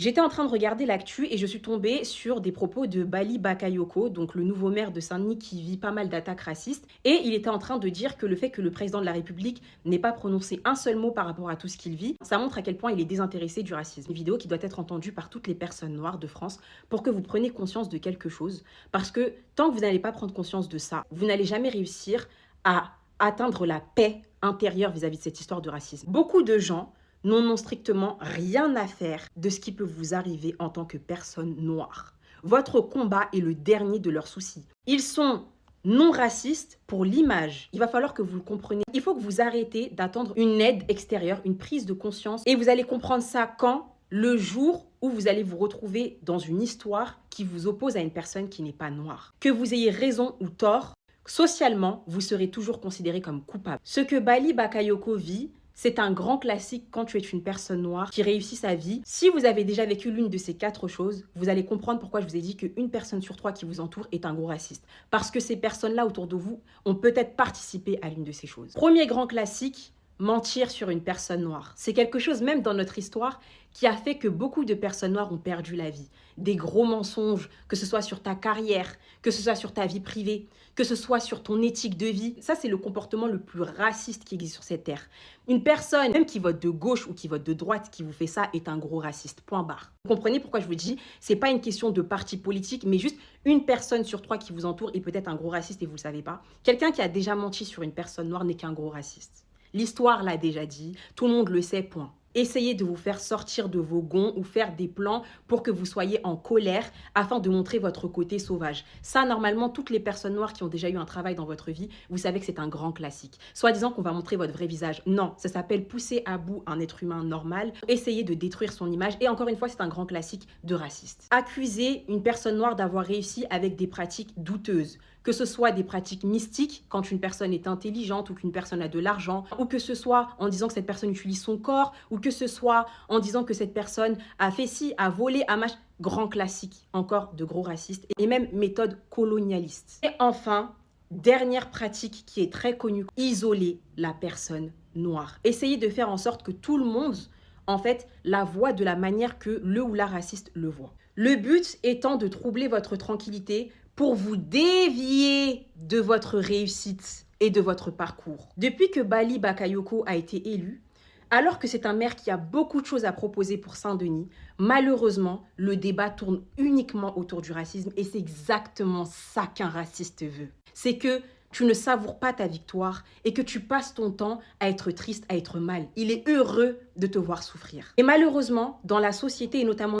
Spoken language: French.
J'étais en train de regarder l'actu et je suis tombée sur des propos de Bali Bakayoko, donc le nouveau maire de Saint-Denis qui vit pas mal d'attaques racistes. Et il était en train de dire que le fait que le président de la République n'ait pas prononcé un seul mot par rapport à tout ce qu'il vit, ça montre à quel point il est désintéressé du racisme. Une vidéo qui doit être entendue par toutes les personnes noires de France pour que vous preniez conscience de quelque chose. Parce que tant que vous n'allez pas prendre conscience de ça, vous n'allez jamais réussir à atteindre la paix intérieure vis-à-vis de cette histoire de racisme. Beaucoup de gens n'ont strictement rien à faire de ce qui peut vous arriver en tant que personne noire. Votre combat est le dernier de leurs soucis. Ils sont non racistes pour l'image. Il va falloir que vous le compreniez. Il faut que vous arrêtez d'attendre une aide extérieure, une prise de conscience. Et vous allez comprendre ça quand? Le jour où vous allez vous retrouver dans une histoire qui vous oppose à une personne qui n'est pas noire. Que vous ayez raison ou tort, socialement, vous serez toujours considéré comme coupable. Ce que Bali Bakayoko vit, c'est un grand classique quand tu es une personne noire qui réussit sa vie. Si vous avez déjà vécu l'une de ces 4 choses, vous allez comprendre pourquoi je vous ai dit qu'une personne sur 3 qui vous entoure est un gros raciste. Parce que ces personnes-là autour de vous ont peut-être participé à l'une de ces choses. Premier grand classique, mentir sur une personne noire. C'est quelque chose, même dans notre histoire, qui a fait que beaucoup de personnes noires ont perdu la vie. Des gros mensonges, que ce soit sur ta carrière, que ce soit sur ta vie privée, que ce soit sur ton éthique de vie. Ça, c'est le comportement le plus raciste qui existe sur cette terre. Une personne, même qui vote de gauche ou qui vote de droite, qui vous fait ça, est un gros raciste. Point barre. Vous comprenez pourquoi je vous dis, c'est pas une question de parti politique, mais juste une personne sur 3 qui vous entoure est peut-être un gros raciste et vous le savez pas. Quelqu'un qui a déjà menti sur une personne noire n'est qu'un gros raciste. L'histoire l'a déjà dit, tout le monde le sait, point. Essayez de vous faire sortir de vos gonds ou faire des plans pour que vous soyez en colère afin de montrer votre côté sauvage. Ça, normalement, toutes les personnes noires qui ont déjà eu un travail dans votre vie, vous savez que c'est un grand classique. Soit disant qu'on va montrer votre vrai visage. Non, ça s'appelle pousser à bout un être humain normal, essayer de détruire son image. Et encore une fois, c'est un grand classique de raciste. Accuser une personne noire d'avoir réussi avec des pratiques douteuses. Que ce soit des pratiques mystiques, quand une personne est intelligente ou qu'une personne a de l'argent, ou que ce soit en disant que cette personne utilise son corps, ou que ce soit en disant que cette personne a fait ci, a volé, a mach... Grand classique, encore de gros racistes, et même méthode colonialiste. Et enfin, dernière pratique qui est très connue, isoler la personne noire. Essayez de faire en sorte que tout le monde, en fait, la voit de la manière que le ou la raciste le voit. Le but étant de troubler votre tranquillité pour vous dévier de votre réussite et de votre parcours. Depuis que Bali Bakayoko a été élu, alors que c'est un maire qui a beaucoup de choses à proposer pour Saint-Denis, malheureusement, le débat tourne uniquement autour du racisme et c'est exactement ça qu'un raciste veut. C'est que tu ne savoures pas ta victoire et que tu passes ton temps à être triste, à être mal. Il est heureux de te voir souffrir. Et malheureusement, dans la société et notamment